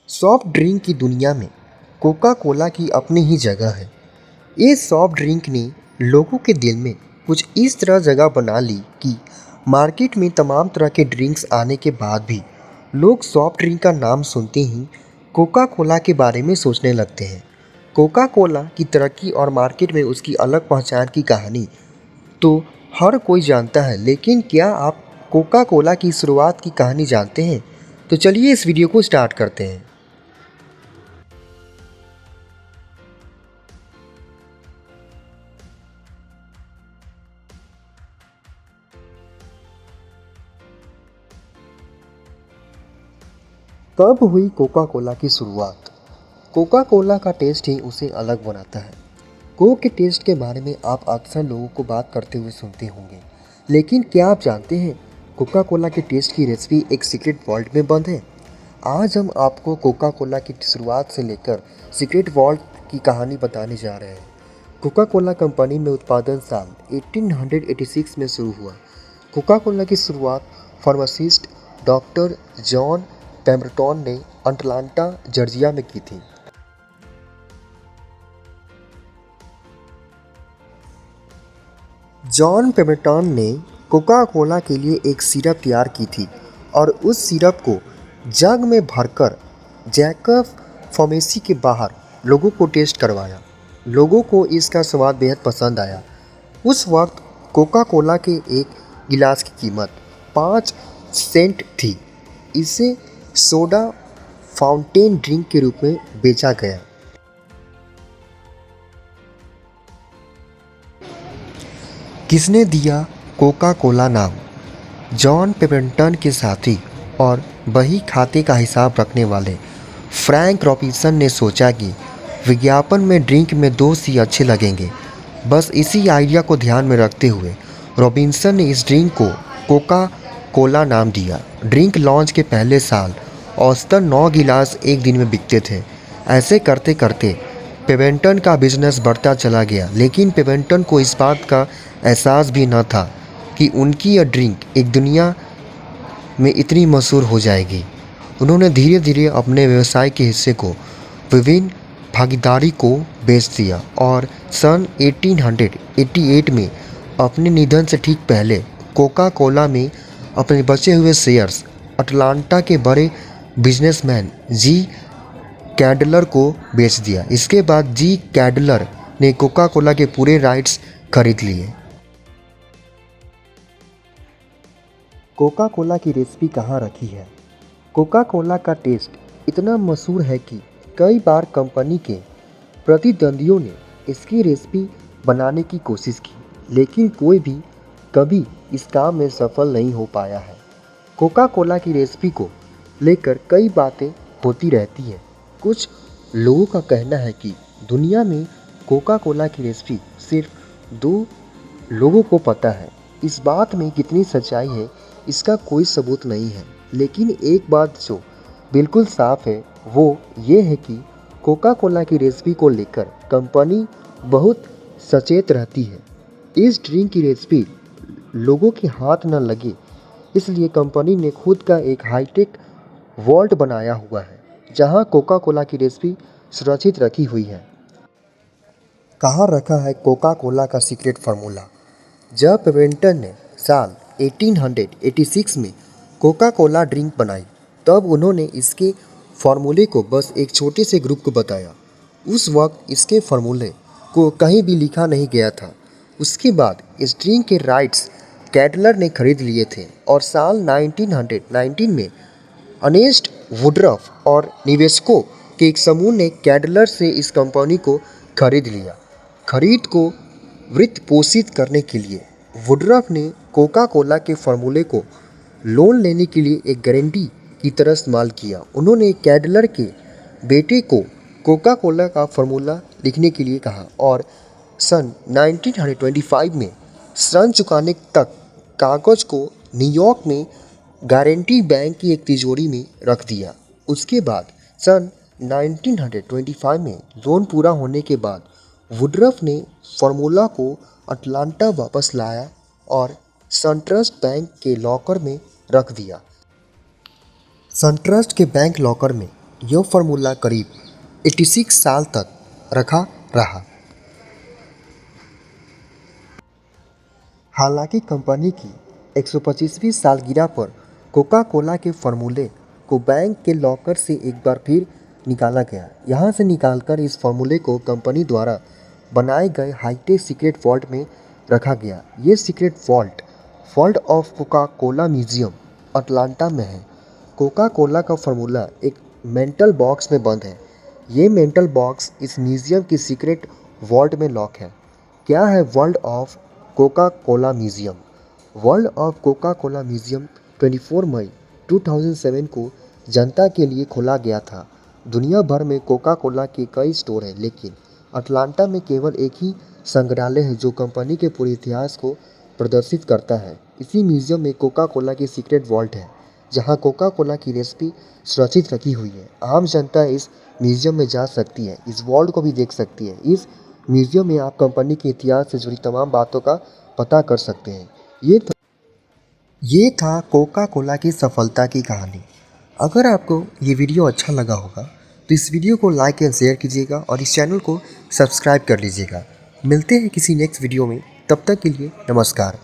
Soft drink की दुनिया में कोका कोला की अपनी ही जगह है। ये सॉफ्ट ड्रिंक ने लोगों के दिल में कुछ इस तरह जगह बना ली कि मार्केट में तमाम तरह के ड्रिंक्स आने के बाद भी लोग सॉफ्ट ड्रिंक का नाम सुनते ही कोका कोला के बारे में सोचने लगते हैं। कोका कोला की तरक्की और मार्केट में उसकी अलग पहचान की कहानी तो हर कोई जानता है, लेकिन क्या आप कोका कोला की शुरुआत की कहानी जानते हैं? तो चलिए इस वीडियो को स्टार्ट करते हैं। कब हुई कोका कोला की शुरुआत? कोका कोला का टेस्ट ही उसे अलग बनाता है। कोक के टेस्ट के बारे में आप अक्सर लोगों को बात करते हुए सुनते होंगे, लेकिन क्या आप जानते हैं कोका कोला के टेस्ट की रेसिपी एक सीक्रेट वॉल्ट में बंद है? आज हम आपको कोका कोला की शुरुआत से लेकर सीक्रेट वॉल्ट की कहानी बताने जा रहे हैं। कोका कोला कंपनी में उत्पादन साल 1886 में शुरू हुआ। कोका कोला की शुरुआत फार्मासिस्ट डॉक्टर जॉन पेम्बरटन ने अटलांटा जॉर्जिया में की थी। जॉन पेम्बरटन ने कोका कोला के लिए एक सिरप तैयार की थी और उस सिरप को जग में भरकर जैकब फार्मेसी के बाहर लोगों को टेस्ट करवाया। लोगों को इसका स्वाद बेहद पसंद आया। उस वक्त कोका कोला के एक गिलास की कीमत 5 सेंट थी। इसे सोडा फाउंटेन ड्रिंक के रूप में बेचा गया। किसने दिया कोका कोला नाम? जॉन पेम्बरटन के साथी और बही खाते का हिसाब रखने वाले फ्रैंक रॉबिन्सन ने सोचा कि विज्ञापन में ड्रिंक में 2 सी अच्छे लगेंगे। बस इसी आइडिया को ध्यान में रखते हुए रॉबिन्सन ने इस ड्रिंक को कोका कोला नाम दिया। ड्रिंक लॉन्च के पहले साल औसतन 9 गिलास एक दिन में बिकते थे। ऐसे करते करते पेम्बरटन का बिजनेस बढ़ता चला गया, लेकिन पेम्बरटन को इस बात का एहसास भी न था कि उनकी यह ड्रिंक एक दुनिया में इतनी मशहूर हो जाएगी। उन्होंने धीरे धीरे अपने व्यवसाय के हिस्से को विभिन्न भागीदारी को बेच दिया और सन 1888 में अपने निधन से ठीक पहले कोका कोला में अपने बचे हुए शेयर्स अटलांटा के बड़े बिजनेसमैन जी कैडलर को बेच दिया। इसके बाद जी कैडलर ने कोका कोला के पूरे राइट्स खरीद लिए। कोका कोला की रेसिपी कहाँ रखी है? कोका कोला का टेस्ट इतना मशहूर है कि कई बार कंपनी के प्रतिद्वंदियों ने इसकी रेसिपी बनाने की कोशिश की, लेकिन कोई भी कभी इस काम में सफल नहीं हो पाया है। कोका कोला की रेसिपी को लेकर कई बातें होती रहती हैं। कुछ लोगों का कहना है कि दुनिया में कोका कोला की रेसिपी सिर्फ 2 लोगों को पता है। इस बात में कितनी सच्चाई है इसका कोई सबूत नहीं है, लेकिन एक बात जो बिल्कुल साफ है वो ये है कि कोका कोला की रेसिपी को लेकर कंपनी बहुत सचेत रहती है। इस ड्रिंक की रेसिपी लोगों के हाथ न लगे, इसलिए कंपनी ने खुद का एक हाईटेक वॉल्ट बनाया हुआ है जहां कोका कोला की रेसिपी सुरक्षित रखी हुई है। कहाँ रखा है कोका कोला का सीक्रेट फार्मूला? जब पेम्बरटन ने साल 1886 में कोका कोला ड्रिंक बनाई, तब उन्होंने इसके फार्मूले को बस एक छोटे से ग्रुप को बताया। उस वक्त इसके फार्मूले को कहीं भी लिखा नहीं गया था। उसके बाद इस ड्रिंक के राइट्स कैडलर ने खरीद लिए थे और साल 1919 में अर्नेस्ट वुडरफ और निवेशकों के एक समूह ने कैडलर से इस कंपनी को खरीद लिया। खरीद को वित्त पोषित करने के लिए वुडरफ ने कोका कोला के फार्मूले को लोन लेने के लिए एक गारंटी की तरह इस्तेमाल किया। उन्होंने कैडलर के बेटे को कोका कोला का फार्मूला लिखने के लिए कहा और सन 1925 में ऋण चुकाने तक कागज को न्यूयॉर्क में गारंटी बैंक की एक तिजोरी में रख दिया। उसके बाद सन 1925 में लोन पूरा होने के बाद वुडरफ ने फार्मूला को अटलांटा वापस लाया और सनट्रस्ट बैंक के लॉकर में रख दिया। सनट्रस्ट के बैंक लॉकर में यह फार्मूला करीब 86 साल तक रखा रहा। हालांकि कंपनी की 125वीं सालगिरह पर कोका कोला के फार्मूले को बैंक के लॉकर से एक बार फिर निकाला गया। यहाँ से निकालकर इस फार्मूले को कंपनी द्वारा बनाए गए हाईटेक सीक्रेट वॉल्ट में रखा गया। ये secret vault of Coca Cola museum Atlanta में है। कोका कोला का फार्मूला एक मेंटल बॉक्स में बंद है। ये मेंटल बॉक्स इस म्यूजियम की सीक्रेट वॉल्ट में लॉक है। क्या है world of Coca Cola museum? World of Coca Cola museum 24 मई 2007 को जनता के लिए खोला गया था। दुनिया भर में कोका कोला के कई स्टोर हैं, लेकिन अटलांटा में केवल एक ही संग्रहालय है जो कंपनी के पूरे इतिहास को प्रदर्शित करता है। इसी म्यूजियम में कोका कोला की सीक्रेट वॉल्ट है, जहां कोका कोला की रेसिपी सुरक्षित रखी हुई है। आम जनता इस म्यूजियम में जा सकती है, इस वॉल्ट को भी देख सकती है। इस म्यूजियम में आप कंपनी के इतिहास से जुड़ी तमाम बातों का पता कर सकते हैं। ये था कोका कोला की सफलता की कहानी। अगर आपको ये वीडियो अच्छा लगा होगा तो इस वीडियो को लाइक एंड शेयर कीजिएगा और इस चैनल को सब्सक्राइब कर लीजिएगा। मिलते हैं किसी नेक्स्ट वीडियो में, तब तक के लिए नमस्कार।